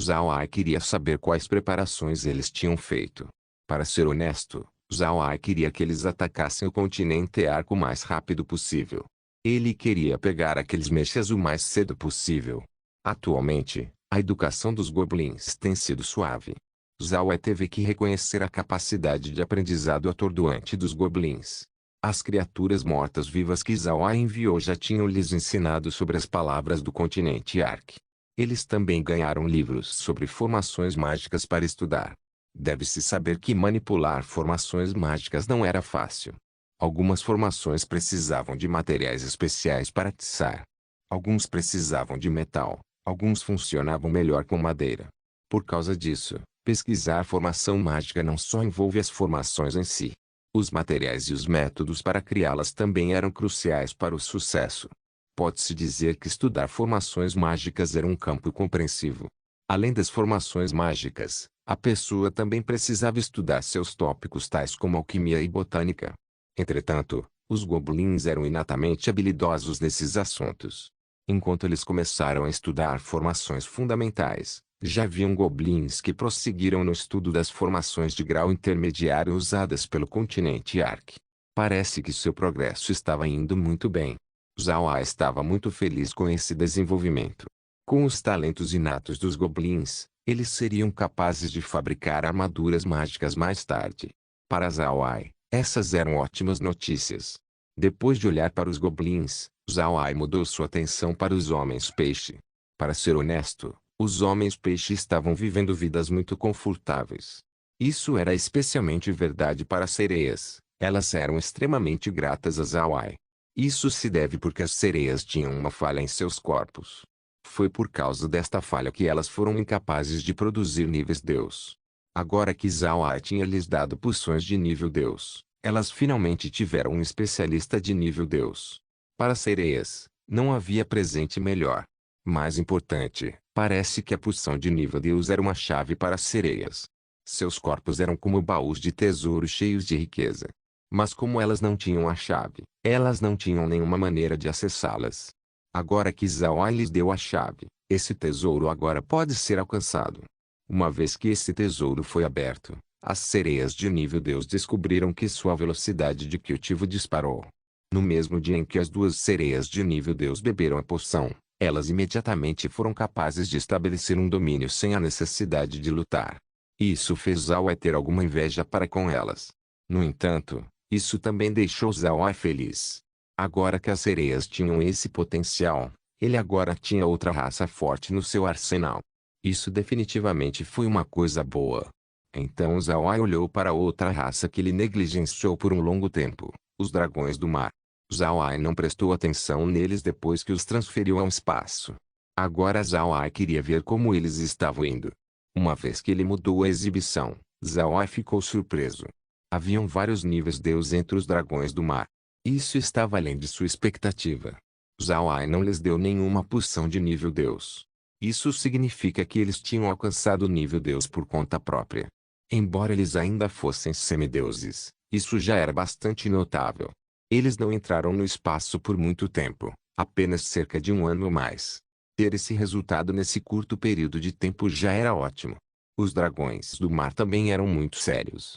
Zhao Ai queria saber quais preparações eles tinham feito. Para ser honesto, Zhao Ai queria que eles atacassem o continente Arco o mais rápido possível. Ele queria pegar aqueles mechas o mais cedo possível. Atualmente, a educação dos goblins tem sido suave. Zhao Ai teve que reconhecer a capacidade de aprendizado atordoante dos goblins. As criaturas mortas-vivas que Zhao Ai enviou já tinham lhes ensinado sobre as palavras do continente Ark. Eles também ganharam livros sobre formações mágicas para estudar. Deve-se saber que manipular formações mágicas não era fácil. Algumas formações precisavam de materiais especiais para atiçar. Alguns precisavam de metal, alguns funcionavam melhor com madeira. Por causa disso, pesquisar formação mágica não só envolve as formações em si. Os materiais e os métodos para criá-las também eram cruciais para o sucesso. Pode-se dizer que estudar formações mágicas era um campo compreensivo. Além das formações mágicas, a pessoa também precisava estudar seus tópicos tais como alquimia e botânica. Entretanto, os goblins eram inatamente habilidosos nesses assuntos. Enquanto eles começaram a estudar formações fundamentais, já haviam goblins que prosseguiram no estudo das formações de grau intermediário usadas pelo continente Ark. Parece que seu progresso estava indo muito bem. Zhao Ai estava muito feliz com esse desenvolvimento. Com os talentos inatos dos goblins, eles seriam capazes de fabricar armaduras mágicas mais tarde. Para Zhao Ai, essas eram ótimas notícias. Depois de olhar para os goblins, Zhao Ai mudou sua atenção para os homens-peixe. Para ser honesto, os homens-peixe estavam vivendo vidas muito confortáveis. Isso era especialmente verdade para as sereias. Elas eram extremamente gratas a Zhao Ai. Isso se deve porque as sereias tinham uma falha em seus corpos. Foi por causa desta falha que elas foram incapazes de produzir níveis Deus. Agora que Zhao Ai tinha lhes dado poções de nível Deus, elas finalmente tiveram um especialista de nível Deus. Para sereias, não havia presente melhor. Mais importante, parece que a poção de nível Deus era uma chave para as sereias. Seus corpos eram como baús de tesouro cheios de riqueza. Mas como elas não tinham a chave, elas não tinham nenhuma maneira de acessá-las. Agora que Zhao Ai lhes deu a chave, esse tesouro agora pode ser alcançado. Uma vez que esse tesouro foi aberto, as sereias de nível Deus descobriram que sua velocidade de cultivo disparou. No mesmo dia em que as duas sereias de nível Deus beberam a poção, elas imediatamente foram capazes de estabelecer um domínio sem a necessidade de lutar. Isso fez Zhao Ai ter alguma inveja para com elas. No entanto, isso também deixou Zhao Ai feliz. Agora que as sereias tinham esse potencial, ele agora tinha outra raça forte no seu arsenal. Isso definitivamente foi uma coisa boa. Então Zawai olhou para outra raça que ele negligenciou por um longo tempo, os dragões do mar. Zawai não prestou atenção neles depois que os transferiu ao espaço. Agora Zawai queria ver como eles estavam indo. Uma vez que ele mudou a exibição, Zawai ficou surpreso. Haviam vários níveis Deus entre os dragões do mar. Isso estava além de sua expectativa. Zawai não lhes deu nenhuma poção de nível Deus. Isso significa que eles tinham alcançado o nível Deus por conta própria. Embora eles ainda fossem semideuses, isso já era bastante notável. Eles não entraram no espaço por muito tempo, apenas cerca de um ano ou mais. Ter esse resultado nesse curto período de tempo já era ótimo. Os dragões do mar também eram muito sérios.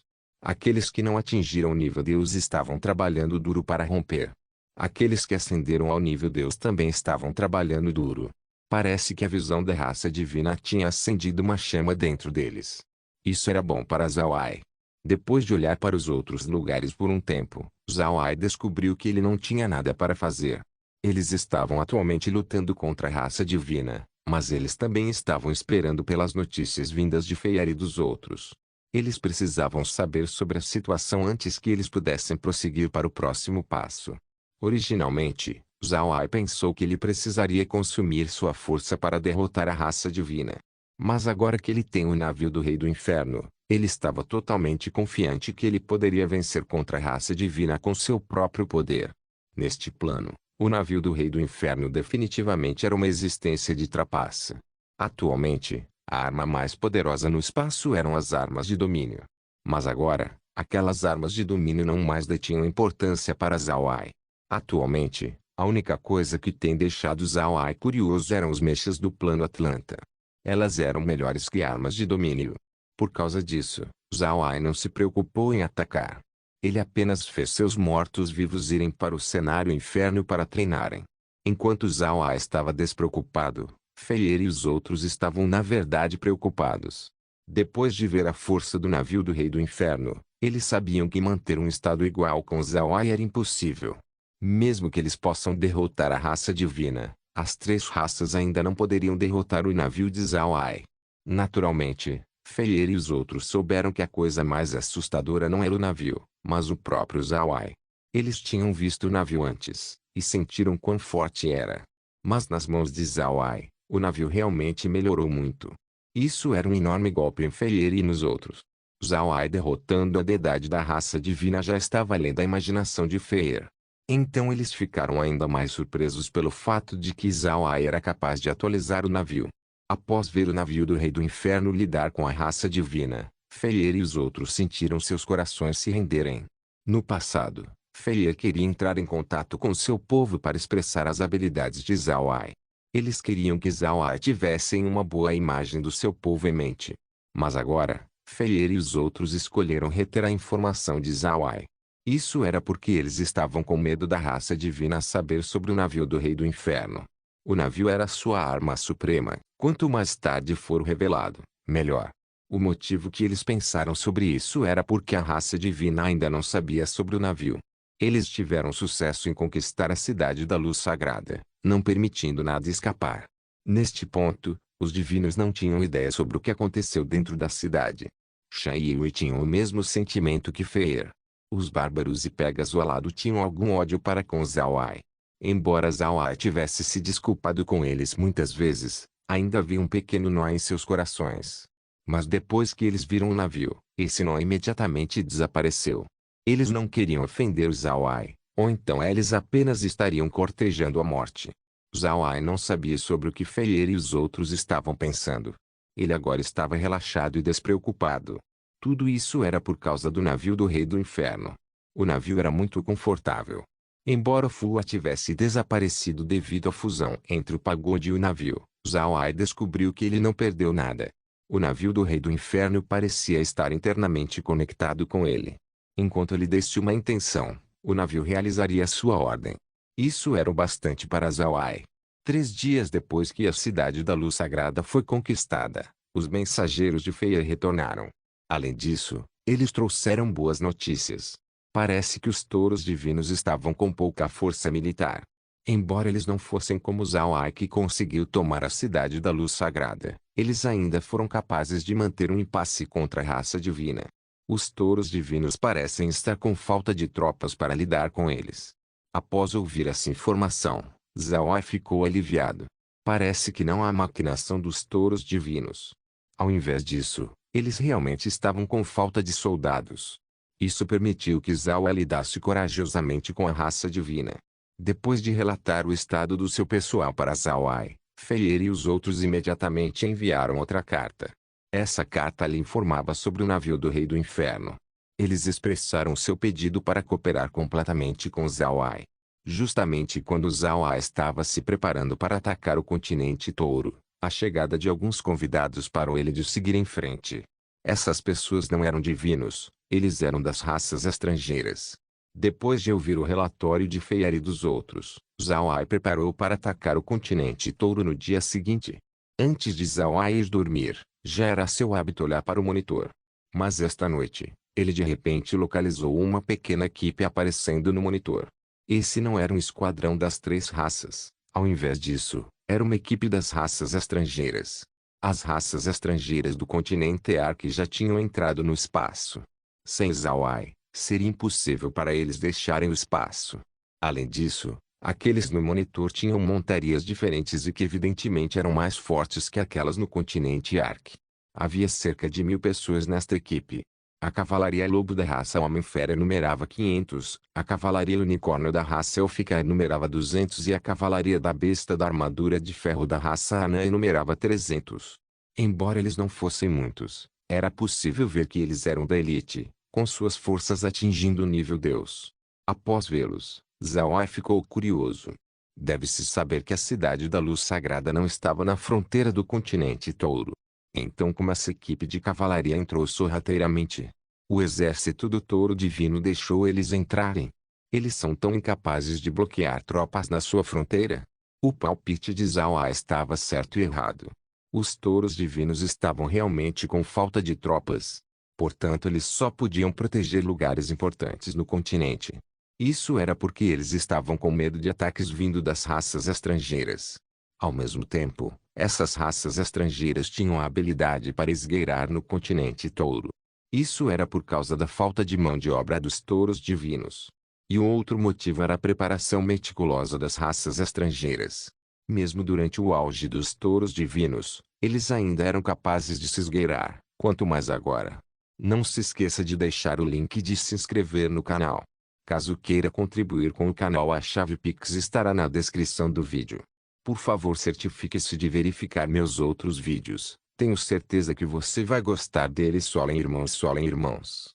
Aqueles que não atingiram o nível Deus estavam trabalhando duro para romper. Aqueles que ascenderam ao nível Deus também estavam trabalhando duro. Parece que a visão da raça divina tinha acendido uma chama dentro deles. Isso era bom para Zawai. Depois de olhar para os outros lugares por um tempo, Zawai descobriu que ele não tinha nada para fazer. Eles estavam atualmente lutando contra a raça divina, mas eles também estavam esperando pelas notícias vindas de Feyre e dos outros. Eles precisavam saber sobre a situação antes que eles pudessem prosseguir para o próximo passo. Originalmente, Zawai pensou que ele precisaria consumir sua força para derrotar a raça divina. Mas agora que ele tem o navio do Rei do Inferno, ele estava totalmente confiante que ele poderia vencer contra a raça divina com seu próprio poder. Neste plano, o navio do Rei do Inferno definitivamente era uma existência de trapaça. Atualmente, a arma mais poderosa no espaço eram as armas de domínio. Mas agora, aquelas armas de domínio não mais detinham importância para Zawai. Atualmente, a única coisa que tem deixado Zawai curioso eram os mechas do plano Atlanta. Elas eram melhores que armas de domínio. Por causa disso, Zawai não se preocupou em atacar. Ele apenas fez seus mortos-vivos irem para o cenário inferno para treinarem. Enquanto Zawai estava despreocupado, Feyre e os outros estavam na verdade preocupados. Depois de ver a força do navio do Rei do Inferno, eles sabiam que manter um estado igual com Zawai era impossível. Mesmo que eles possam derrotar a raça divina, as três raças ainda não poderiam derrotar o navio de Zawai. Naturalmente, Feyre e os outros souberam que a coisa mais assustadora não era o navio, mas o próprio Zawai. Eles tinham visto o navio antes, e sentiram quão forte era. Mas nas mãos de Zawai, o navio realmente melhorou muito. Isso era um enorme golpe em Feyre e nos outros. Zawai derrotando a deidade da raça divina já estava além da imaginação de Feyre. Então eles ficaram ainda mais surpresos pelo fato de que Zawai era capaz de atualizar o navio. Após ver o navio do Rei do Inferno lidar com a raça divina, Feyre e os outros sentiram seus corações se renderem. No passado, Feyre queria entrar em contato com seu povo para expressar as habilidades de Zawai. Eles queriam que Zawai tivesse uma boa imagem do seu povo em mente. Mas agora, Feyre e os outros escolheram reter a informação de Zawai. Isso era porque eles estavam com medo da raça divina saber sobre o navio do Rei do Inferno. O navio era sua arma suprema, quanto mais tarde for revelado, melhor. O motivo que eles pensaram sobre isso era porque a raça divina ainda não sabia sobre o navio. Eles tiveram sucesso em conquistar a cidade da luz sagrada, não permitindo nada escapar. Neste ponto, os divinos não tinham ideia sobre o que aconteceu dentro da cidade. Shan e Yui tinham o mesmo sentimento que Feyre. Os bárbaros e Pegasus alado tinham algum ódio para com Zawai. Embora Zawai tivesse se desculpado com eles muitas vezes, ainda havia um pequeno nó em seus corações. Mas depois que eles viram o navio, esse nó imediatamente desapareceu. Eles não queriam ofender Zawai, ou então eles apenas estariam cortejando a morte. Zawai não sabia sobre o que Feyre e os outros estavam pensando. Ele agora estava relaxado e despreocupado. Tudo isso era por causa do navio do Rei do Inferno. O navio era muito confortável. Embora Fua tivesse desaparecido devido à fusão entre o pagode e o navio, Zawai descobriu que ele não perdeu nada. O navio do Rei do Inferno parecia estar internamente conectado com ele. Enquanto ele desse uma intenção, o navio realizaria sua ordem. Isso era o bastante para Zawai. 3 dias depois que a cidade da luz sagrada foi conquistada, os mensageiros de Feyre retornaram. Além disso, eles trouxeram boas notícias. Parece que os touros divinos estavam com pouca força militar. Embora eles não fossem como Zhao-Ai que conseguiu tomar a cidade da luz sagrada, eles ainda foram capazes de manter um impasse contra a raça divina. Os touros divinos parecem estar com falta de tropas para lidar com eles. Após ouvir essa informação, Zhao-Ai ficou aliviado. Parece que não há maquinação dos touros divinos. Ao invés disso, eles realmente estavam com falta de soldados. Isso permitiu que Zhao-Ai lidasse corajosamente com a raça divina. Depois de relatar o estado do seu pessoal para Zhao-Ai, Fei e os outros imediatamente enviaram outra carta. Essa carta lhe informava sobre o navio do Rei do Inferno. Eles expressaram seu pedido para cooperar completamente com Zhao-Ai. Justamente quando Zhao-Ai estava se preparando para atacar o continente Touro, a chegada de alguns convidados parou ele de seguir em frente. Essas pessoas não eram divinos, eles eram das raças estrangeiras. Depois de ouvir o relatório de Fei e dos outros, Zhao-Ai preparou para atacar o continente Touro no dia seguinte. Antes de Zhao-Ai ir dormir, já era seu hábito olhar para o monitor. Mas esta noite, ele de repente localizou uma pequena equipe aparecendo no monitor. Esse não era um esquadrão das 3 raças. Ao invés disso, era uma equipe das raças estrangeiras. As raças estrangeiras do continente Ark já tinham entrado no espaço. Sem Zhao-Ai, seria impossível para eles deixarem o espaço. Além disso, aqueles no monitor tinham montarias diferentes e que evidentemente eram mais fortes que aquelas no continente Ark. Havia cerca de 1000 pessoas nesta equipe. A cavalaria lobo da raça Homem-Fera numerava 500, a cavalaria unicórnio da raça Elfica numerava 200 e a cavalaria da besta da armadura de ferro da raça Anã numerava 300. Embora eles não fossem muitos, era possível ver que eles eram da elite, com suas forças atingindo o nível Deus. Após vê-los, Zhao-Ai ficou curioso. Deve-se saber que a cidade da luz sagrada não estava na fronteira do continente Touro. Então como essa equipe de cavalaria entrou sorrateiramente? O exército do touro divino deixou eles entrarem. Eles são tão incapazes de bloquear tropas na sua fronteira? O palpite de Zhao-Ai estava certo e errado. Os touros divinos estavam realmente com falta de tropas. Portanto eles só podiam proteger lugares importantes no continente. Isso era porque eles estavam com medo de ataques vindo das raças estrangeiras. Ao mesmo tempo, essas raças estrangeiras tinham a habilidade para esgueirar no continente Touro. Isso era por causa da falta de mão de obra dos touros divinos. E o outro motivo era a preparação meticulosa das raças estrangeiras. Mesmo durante o auge dos touros divinos, eles ainda eram capazes de se esgueirar, quanto mais agora. Não se esqueça de deixar o link de se inscrever no canal. Caso queira contribuir com o canal, a chave Pix estará na descrição do vídeo. Por favor, certifique-se de verificar meus outros vídeos. Tenho certeza que você vai gostar deles. Solem irmãos, solem irmãos.